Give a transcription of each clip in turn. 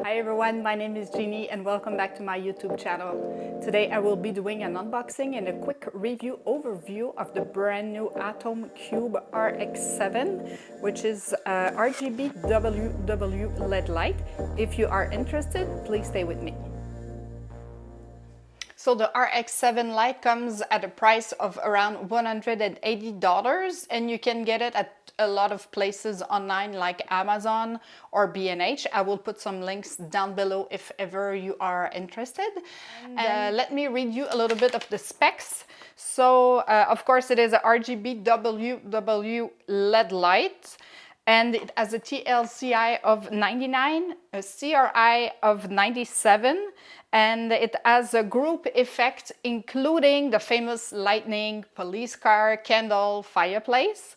Hi everyone, my name is Jeannie and welcome back to my YouTube channel. Today I will be doing an unboxing and a quick review overview of the brand new Atomcube RX7, which is a RGB WW LED light. If you are interested, please stay with me. So the RX7 light comes at a price of around $180 and you can get it at a lot of places online like Amazon or B&H. I will put some links down below if ever you are interested. Let me read you a little bit of the specs. So of course it is a RGB WW LED light. And it has a TLCI of 99, a CRI of 97, and it has a group effect including the famous lightning, police car, candle, fireplace.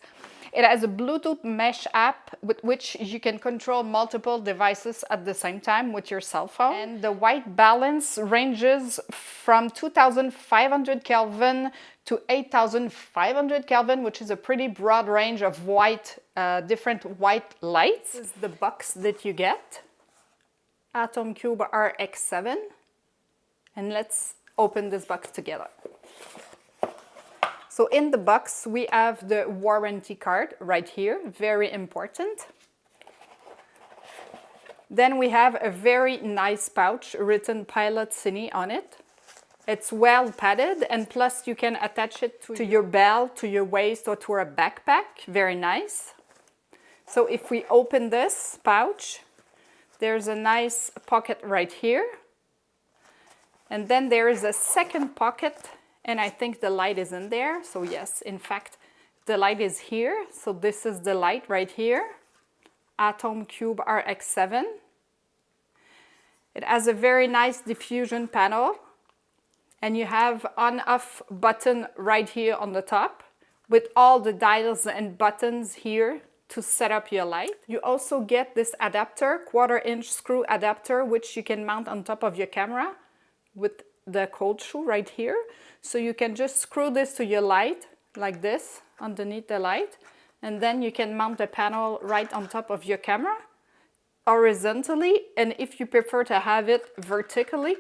It has a Bluetooth mesh app with which you can control multiple devices at the same time with your cell phone. And the white balance ranges from 2500 Kelvin to 8500 Kelvin, which is a pretty broad range of white, different white lights. This is the box that you get. Atomcube RX7. And let's open this box together. So in the box, we have the warranty card right here, very important. Then we have a very nice pouch written Pilotcine on it. It's well padded, and plus you can attach it to your belt, to your waist, or to a backpack. Very nice. So if we open this pouch, there's a nice pocket right here. And then there is a second pocket, and I think the light is in there. So yes, in fact, the light is here. So this is the light right here, Atomcube RX7. It has a very nice diffusion panel, and you have on-off button right here on the top with all the dials and buttons here to set up your light. You also get this adapter, 1/4-inch screw adapter, which you can mount on top of your camera with the cold shoe right here. So you can just screw this to your light like this underneath the light, and then you can mount the panel right on top of your camera horizontally, and if you prefer to have it vertically,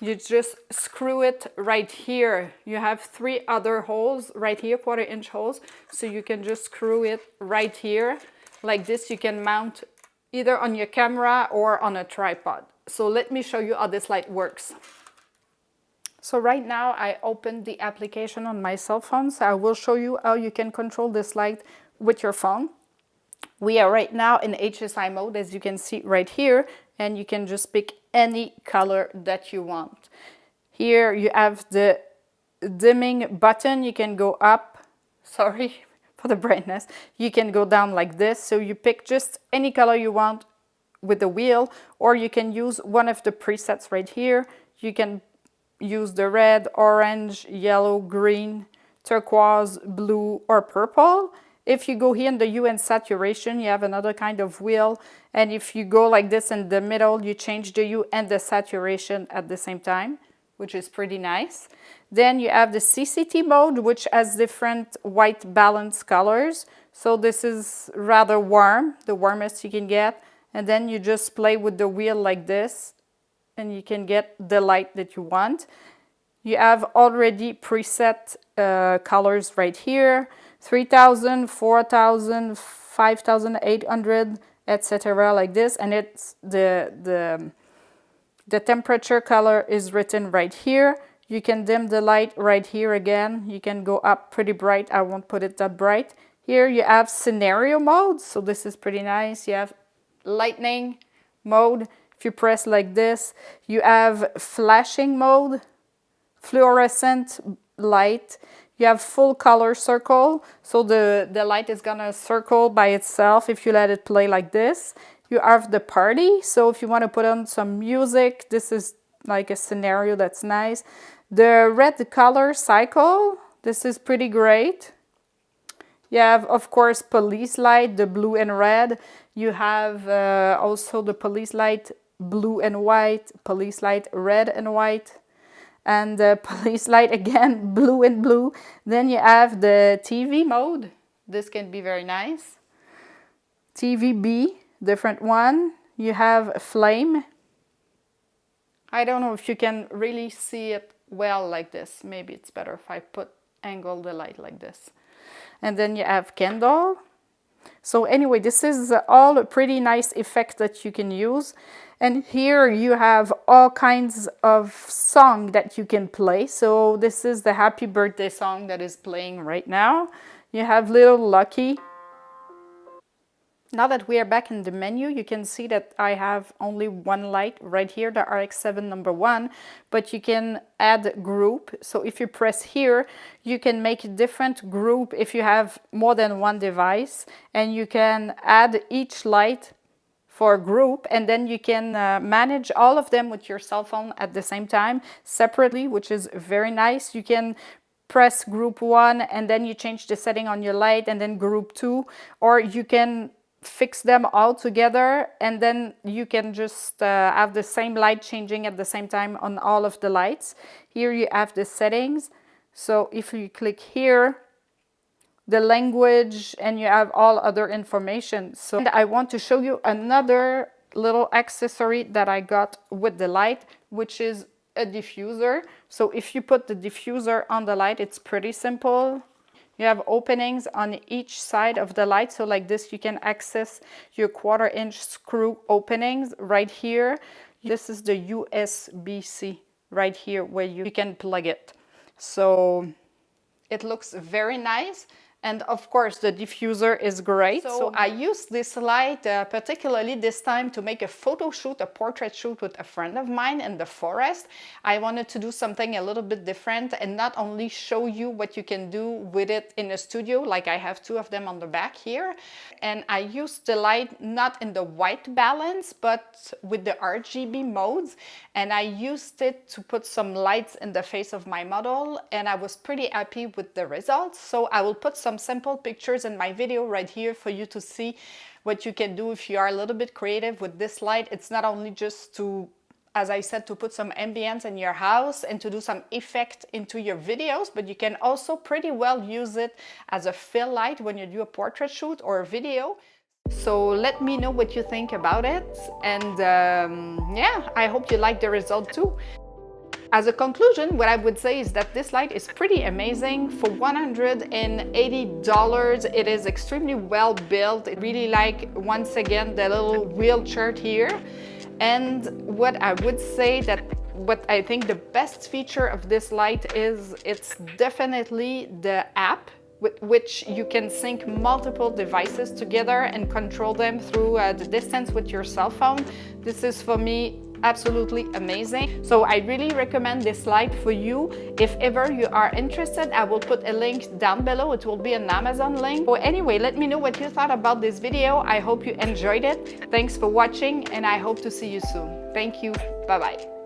you just screw it right here. You have 3 other holes right here, 1/4-inch holes, so you can just screw it right here like this. You can mount either on your camera or on a tripod. So let me show you how this light works. So right now I opened the application on my cell phone, so I will show you how you can control this light with your phone. We are right now in HSI mode, as you can see right here, and you can just pick any color that you want. Here you have the dimming button. You can go up, sorry for the brightness, you can go down like this, so you pick just any color you want with the wheel, or you can use one of the presets right here. You can use the red, orange, yellow, green, turquoise, blue, or purple. If you go here in the hue and saturation, you have another kind of wheel, and if you go like this in the middle, you change the hue and the saturation at the same time, which is pretty nice. Then you have the CCT mode, which has different white balance colors. So this is rather warm, the warmest you can get. And then you just play with the wheel like this, and you can get the light that you want. You have already preset colors right here, 3000, 4000, 5800, etc. like this, and it's the temperature color is written right here. You can dim the light right here again. You can go up pretty bright. I won't put it that bright. Here you have scenario mode, so this is pretty nice. You have lightning mode. If you press like this, you have flashing mode, fluorescent light. You have full color circle, so the light is gonna circle by itself if you let it play like this. You have the party, so if you want to put on some music, this is like a scenario that's nice. The red color cycle, this is pretty great. You have, of course, police light, the blue and red. You have also the police light blue and white, police light red and white, and the police light again blue and blue. Then you have the TV mode. This can be very nice. TVB, different one. you have a flame. I don't know if you can really see it well like this. Maybe it's better if I angle the light like this. And then you have candle. So anyway, this is all a pretty nice effect that you can use. And here you have all kinds of song that you can play. So this is the happy birthday song that is playing right now. You have Little Lucky. Now that we are back in the menu, you can see that I have only one light right here, the RX7 number 1, but you can add group. So if you press here, you can make a different group if you have more than one device, and you can add each light for a group, and then you can manage all of them with your cell phone at the same time separately, which is very nice. You can press group 1 and then you change the setting on your light, and then group 2, or you can fix them all together, and then you can just have the same light changing at the same time on all of the lights. Here you have the settings. So if you click here, the language, and you have all other information. So I want to show you another little accessory that I got with the light, which is a diffuser. So if you put the diffuser on the light, it's pretty simple. You have openings on each side of the light. So like this, you can access your 1/4-inch screw openings right here. This is the USB-C right here where you can plug it. So it looks very nice. And of course, the diffuser is great. So I used this light particularly this time to make a photo shoot, a portrait shoot with a friend of mine in the forest. I wanted to do something a little bit different and not only show you what you can do with it in a studio, like I have 2 of them on the back here. And I used the light not in the white balance, but with the RGB modes. And I used it to put some lights in the face of my model, and I was pretty happy with the results. So I will put some simple pictures in my video right here for you to see what you can do if you are a little bit creative with this light. It's not only just to, as I said, to put some ambience in your house and to do some effect into your videos, but you can also pretty well use it as a fill light when you do a portrait shoot or a video. So let me know what you think about it, and yeah, I hope you like the result too. As a conclusion, what I would say is that this light is pretty amazing. For $180, it is extremely well built. I really like, once again, the little wheelchair here. And what I would say that what I think the best feature of this light is, it's definitely the app with which you can sync multiple devices together and control them through the distance with your cell phone. This is, for me, absolutely amazing. So I really recommend this light for you. If ever you are interested, I will put a link down below. It will be an Amazon link. So anyway, let me know what you thought about this video. I hope you enjoyed it. Thanks for watching, and I hope to see you soon. Thank you. Bye-bye.